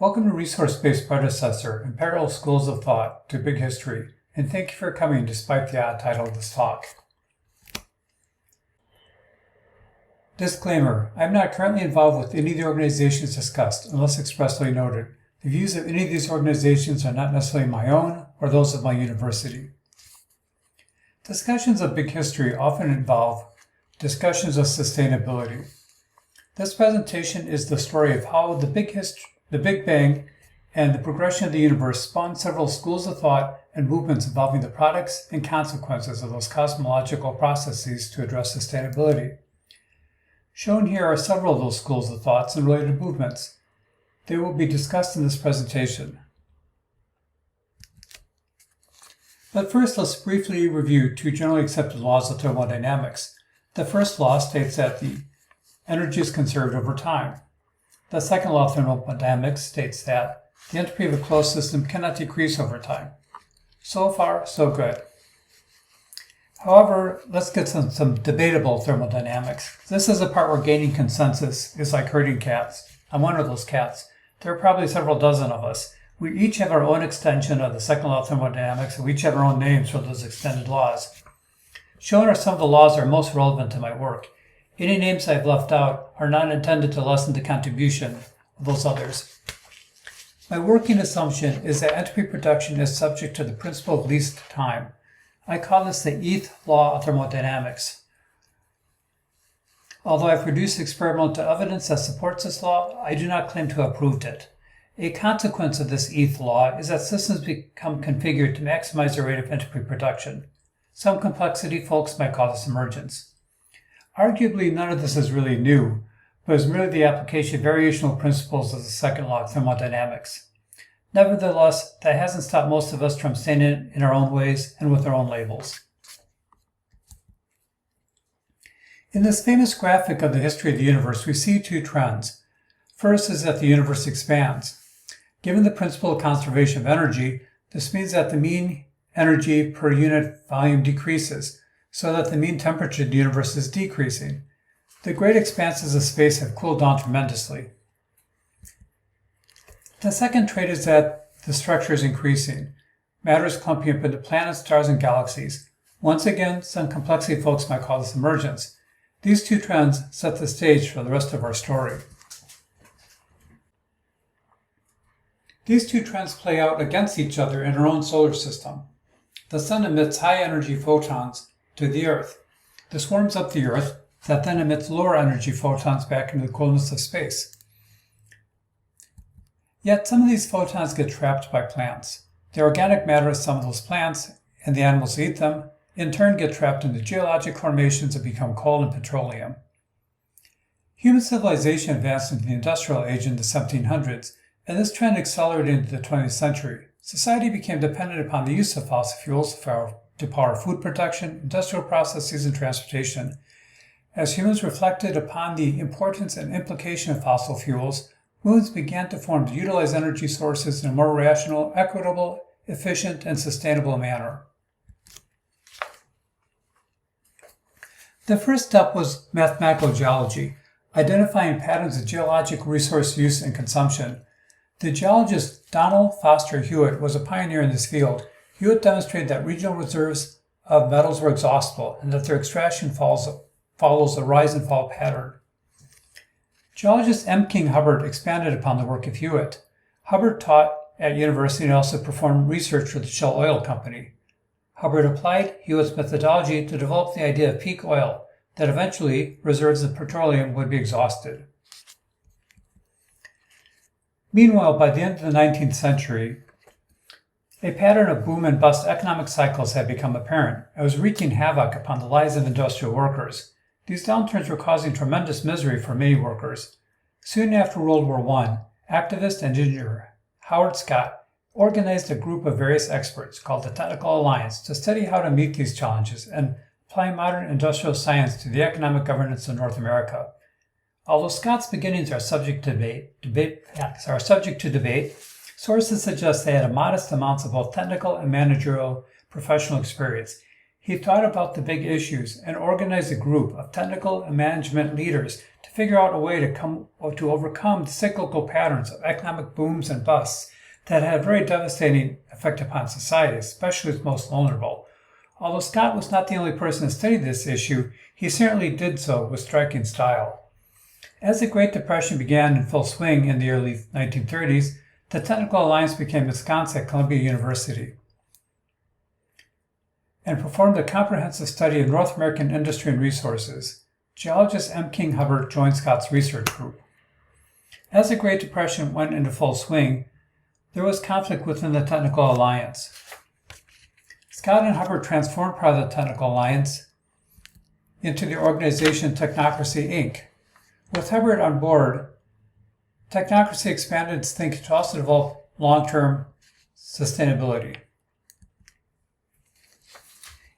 Welcome to Resource-Based Predecessor and Parallel Schools of Thought to Big History, and thank you for coming despite the odd title of this talk. Disclaimer: I am not currently involved with any of the organizations discussed, unless expressly noted. The views of any of these organizations are not necessarily my own or those of my university. Discussions of big history often involve discussions of sustainability. This presentation is the story of how the Big Bang and the progression of the universe spawned several schools of thought and movements involving the products and consequences of those cosmological processes to address sustainability. Shown here are several of those schools of thoughts and related movements. They will be discussed in this presentation. But first, let's briefly review two generally accepted laws of thermodynamics. The first law states that the energy is conserved over time. The second law of thermodynamics states that the entropy of a closed system cannot decrease over time. So far, so good. However, let's get some debatable thermodynamics. This is the part where gaining consensus is like herding cats. I'm one of those cats. There are probably several dozen of us. We each have our own extension of the second law of thermodynamics, and we each have our own names for those extended laws. Shown are some of the laws that are most relevant to my work. Any names I've left out are not intended to lessen the contribution of those others. My working assumption is that entropy production is subject to the principle of least time. I call this the eth law of thermodynamics. Although I've produced experimental evidence that supports this law, I do not claim to have proved it. A consequence of this eth law is that systems become configured to maximize the rate of entropy production. Some complexity folks might call this emergence. Arguably, none of this is really new, but is merely the application of variational principles of the second law of thermodynamics. Nevertheless, that hasn't stopped most of us from saying it in our own ways and with our own labels. In this famous graphic of the history of the universe, we see two trends. First is that the universe expands. Given the principle of conservation of energy, this means that the mean energy per unit volume decreases, so that the mean temperature of the universe is decreasing. The great expanses of space have cooled down tremendously. The second trait is that the structure is increasing. Matter is clumping up into planets, stars, and galaxies. Once again, some complexity folks might call this emergence. These two trends set the stage for the rest of our story. These two trends play out against each other in our own solar system. The sun emits high-energy photons to the Earth. This warms up the Earth, that then emits lower-energy photons back into the coolness of space. Yet some of these photons get trapped by plants. The organic matter of some of those plants, and the animals that eat them, in turn get trapped into geologic formations that become coal and petroleum. Human civilization advanced into the industrial age in the 1700s, and this trend accelerated into the 20th century. Society became dependent upon the use of fossil fuels to power food production, industrial processes, and transportation. As humans reflected upon the importance and implication of fossil fuels, movements began to form to utilize energy sources in a more rational, equitable, efficient, and sustainable manner. The first step was mathematical geology, identifying patterns of geologic resource use and consumption. The geologist Donnel Foster Hewett was a pioneer in this field. Hewett demonstrated that regional reserves of metals were exhaustible and that their extraction follows a rise and fall pattern. Geologist M. King Hubbert expanded upon the work of Hewett. Hubbert taught at university and also performed research for the Shell Oil Company. Hubbert applied Hewett's methodology to develop the idea of peak oil, that eventually reserves of petroleum would be exhausted. Meanwhile, by the end of the 19th century, a pattern of boom and bust economic cycles had become apparent and was wreaking havoc upon the lives of industrial workers. These downturns were causing tremendous misery for many workers. Soon after World War I, activist and engineer Howard Scott organized a group of various experts called the Technical Alliance to study how to meet these challenges and apply modern industrial science to the economic governance of North America. Although Scott's beginnings are subject to debate, sources suggest they had modest amounts of both technical and managerial professional experience. He thought about the big issues and organized a group of technical and management leaders to figure out a way to overcome the cyclical patterns of economic booms and busts that had a very devastating effect upon society, especially its most vulnerable. Although Scott was not the only person to study this issue, he certainly did so with striking style. As the Great Depression began in full swing in the early 1930s, the Technical Alliance became ensconced at Columbia University and performed a comprehensive study of North American industry and resources. Geologist M. King Hubbert joined Scott's research group. As the Great Depression went into full swing, there was conflict within the Technical Alliance. Scott and Hubbert transformed part of the Technical Alliance into the organization Technocracy Inc. With Hubbert on board, Technocracy expanded its thinking to also develop long-term sustainability.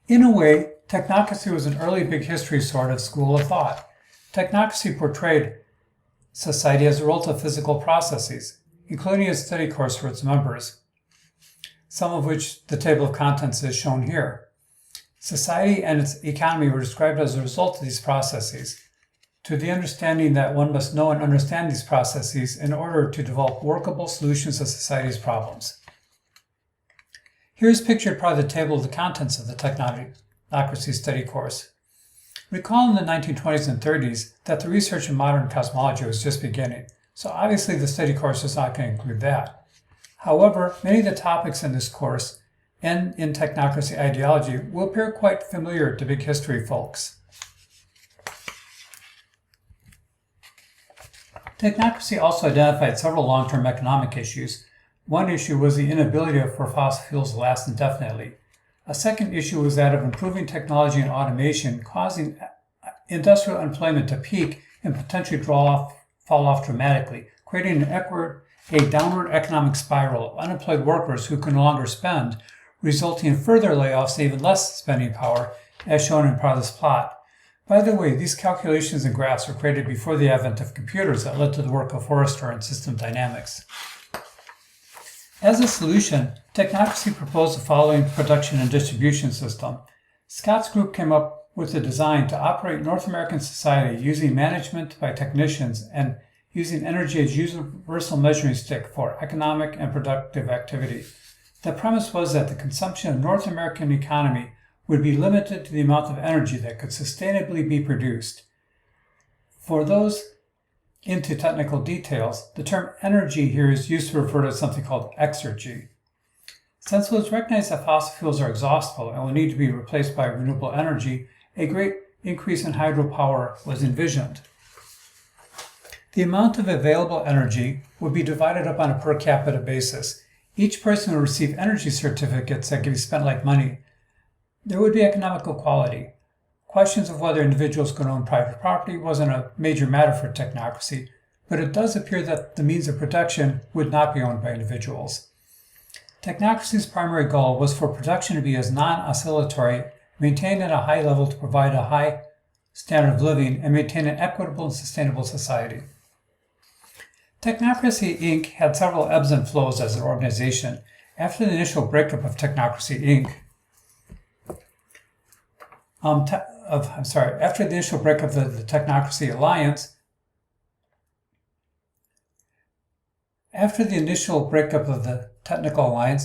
In a way, Technocracy was an early big history sort of school of thought. Technocracy portrayed society as a result of physical processes, including a study course for its members, some of which the table of contents is shown here. Society and its economy were described as a result of these processes, to the understanding that one must know and understand these processes in order to develop workable solutions to society's problems. Here is pictured part of the table of the contents of the Technocracy study course. Recall in the 1920s and 30s that the research in modern cosmology was just beginning, so obviously the study course is not going to include that. However, many of the topics in this course and in Technocracy ideology will appear quite familiar to big history folks. Technocracy also identified several long-term economic issues. One issue was the inability for fossil fuels to last indefinitely. A second issue was that of improving technology and automation, causing industrial unemployment to peak and potentially fall off dramatically, creating a downward economic spiral of unemployed workers who can no longer spend, resulting in further layoffs and even less spending power, as shown in part of this plot. By the way, these calculations and graphs were created before the advent of computers that led to the work of Forrester and system dynamics. As a solution, Technocracy proposed the following production and distribution system. Scott's group came up with a design to operate North American society using management by technicians and using energy as universal measuring stick for economic and productive activity. The premise was that the consumption of North American economy would be limited to the amount of energy that could sustainably be produced. For those into technical details, the term energy here is used to refer to something called exergy. Since it was recognized that fossil fuels are exhaustible and will need to be replaced by renewable energy, a great increase in hydropower was envisioned. The amount of available energy would be divided up on a per capita basis. Each person would receive energy certificates that could be spent like money. There would be economical equality. Questions of whether individuals could own private property wasn't a major matter for Technocracy, but it does appear that the means of production would not be owned by individuals. Technocracy's primary goal was for production to be as non-oscillatory, maintained at a high level to provide a high standard of living, and maintain an equitable and sustainable society. Technocracy Inc. had several ebbs and flows as an organization. After the initial breakup of Technocracy Inc., after the initial breakup of the Technocracy Alliance,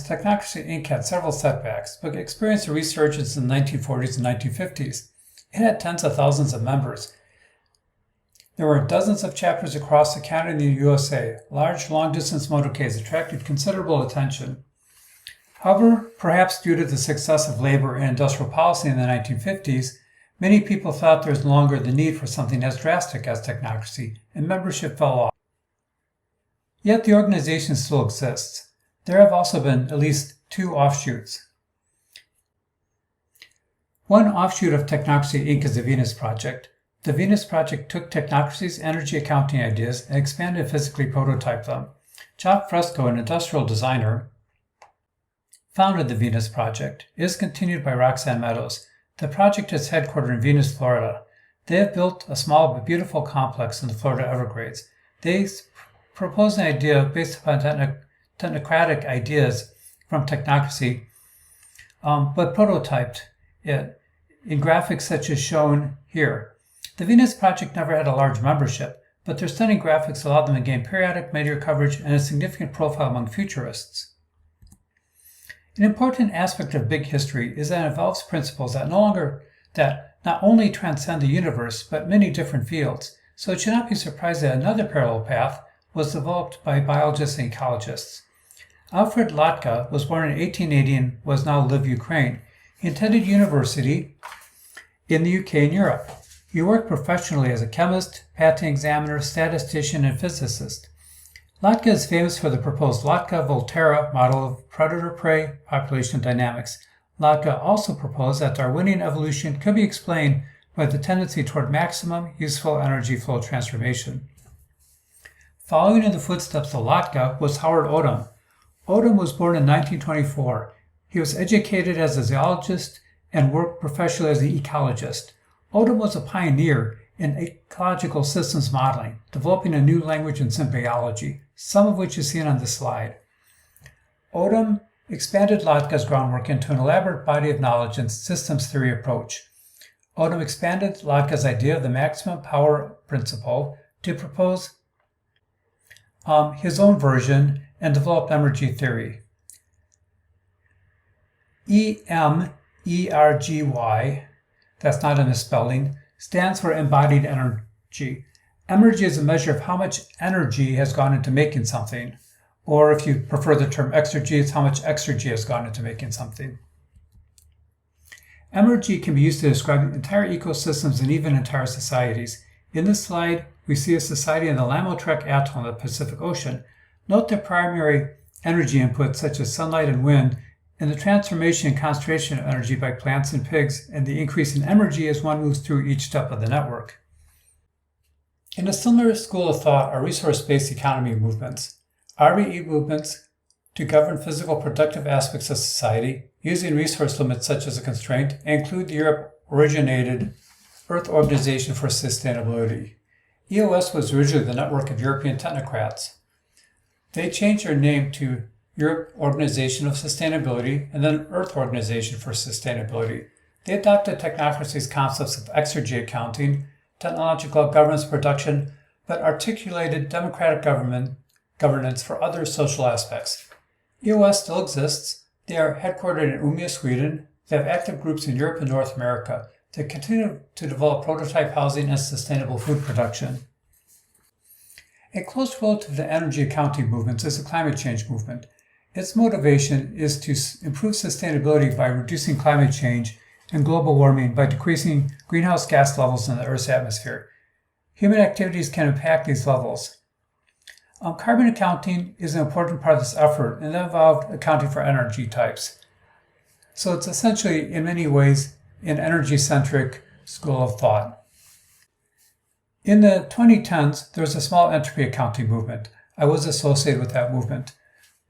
Technocracy Inc. had several setbacks, but experienced a resurgence in the 1940s and 1950s. It had tens of thousands of members. There were dozens of chapters across Canada and the USA. Large, long-distance motorcades attracted considerable attention. However, perhaps due to the success of labor and industrial policy in the 1950s, many people thought there was no longer the need for something as drastic as Technocracy, and membership fell off. Yet the organization still exists. There have also been at least two offshoots. One offshoot of Technocracy Inc. is the Venus Project. The Venus Project took Technocracy's energy accounting ideas and expanded and physically prototyped them. Chuck Fresco, an industrial designer, founded the Venus Project. It is continued by Roxanne Meadows. The project is headquartered in Venus, Florida. They have built a small but beautiful complex in the Florida Everglades. They proposed an idea based upon technocratic ideas from Technocracy, but prototyped it in graphics such as shown here. The Venus project never had a large membership, but their stunning graphics allowed them to gain periodic media coverage and a significant profile among futurists. An important aspect of big history is that it involves principles that not only transcend the universe, but many different fields, so it should not be surprised that another parallel path was developed by biologists and ecologists. Alfred Latka was born in 1880 and was now live Ukraine. He attended university in the UK and Europe. He worked professionally as a chemist, patent examiner, statistician, and physicist. Latka is famous for the proposed Latka-Volterra model of predator-prey population dynamics. Latka also proposed that Darwinian evolution could be explained by the tendency toward maximum useful energy flow transformation. Following in the footsteps of Latka was Howard Odum. Odum was born in 1924. He was educated as a geologist and worked professionally as an ecologist. Odum was a pioneer in ecological systems modeling, developing a new language in symbiotic, some of which is seen on this slide. Odum expanded Lotka's groundwork into an elaborate body of knowledge and systems theory approach. Odum expanded Lotka's idea of the maximum power principle to propose his own version and developed Emergy theory. EMERGY, that's not a misspelling, stands for embodied energy. Emergy is a measure of how much energy has gone into making something, or if you prefer the term exergy, it's how much exergy has gone into making something. Emergy can be used to describe entire ecosystems and even entire societies. In this slide, we see a society in the Lamotrek Atoll in the Pacific Ocean. Note the primary energy inputs such as sunlight and wind, and the transformation and concentration of energy by plants and pigs, and the increase in emergy as one moves through each step of the network. In a similar school of thought are resource-based economy movements. RBE movements to govern physical productive aspects of society using resource limits such as a constraint include the Europe-originated Earth Organization for Sustainability. EOS was originally the network of European technocrats. They changed their name to Europe Organization of Sustainability and then Earth Organization for Sustainability. They adopted Technocracy's concepts of exergy accounting, technological governance production, but articulated democratic governance for other social aspects. EOS still exists. They are headquartered in Umeå, Sweden. They have active groups in Europe and North America. They continue to develop prototype housing and sustainable food production. A close relative to the energy accounting movements is the climate change movement. Its motivation is to improve sustainability by reducing climate change and global warming by decreasing greenhouse gas levels in the Earth's atmosphere. Human activities can impact these levels. Carbon accounting is an important part of this effort, and that involved accounting for energy types. So it's essentially, in many ways, an energy-centric school of thought. In the 2010s, there was a small entropy accounting movement. I was associated with that movement.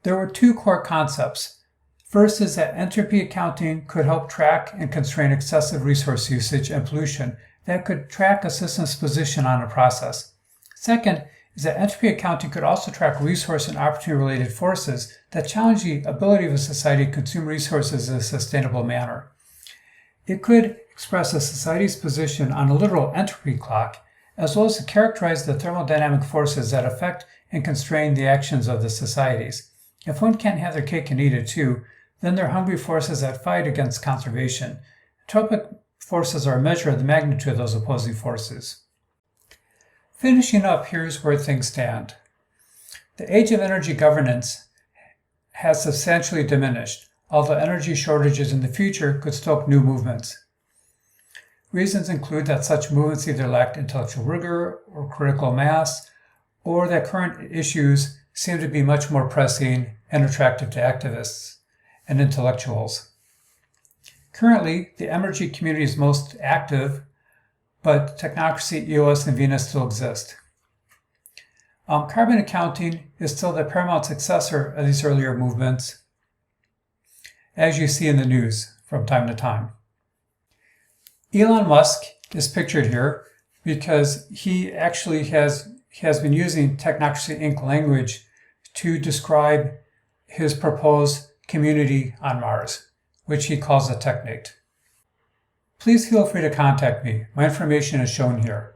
There were two core concepts. First is that entropy accounting could help track and constrain excessive resource usage and pollution that could track a system's position on a process. Second is that entropy accounting could also track resource and opportunity-related forces that challenge the ability of a society to consume resources in a sustainable manner. It could express a society's position on a literal entropy clock, as well as to characterize the thermodynamic forces that affect and constrain the actions of the societies. If one can't have their cake and eat it too, then they're hungry forces that fight against conservation. Entropic forces are a measure of the magnitude of those opposing forces. Finishing up, here's where things stand. The age of energy governance has substantially diminished, although energy shortages in the future could stoke new movements. Reasons include that such movements either lacked intellectual rigor or critical mass, or that current issues seem to be much more pressing and attractive to activists and intellectuals. Currently, the Emergy community is most active, but Technocracy, EOS, and Venus still exist. Carbon accounting is still the paramount successor of these earlier movements, as you see in the news from time to time. Elon Musk is pictured here because he actually has been using Technocracy Inc. language to describe his proposed community on Mars, which he calls a technate. please feel free to contact me. My information is shown here.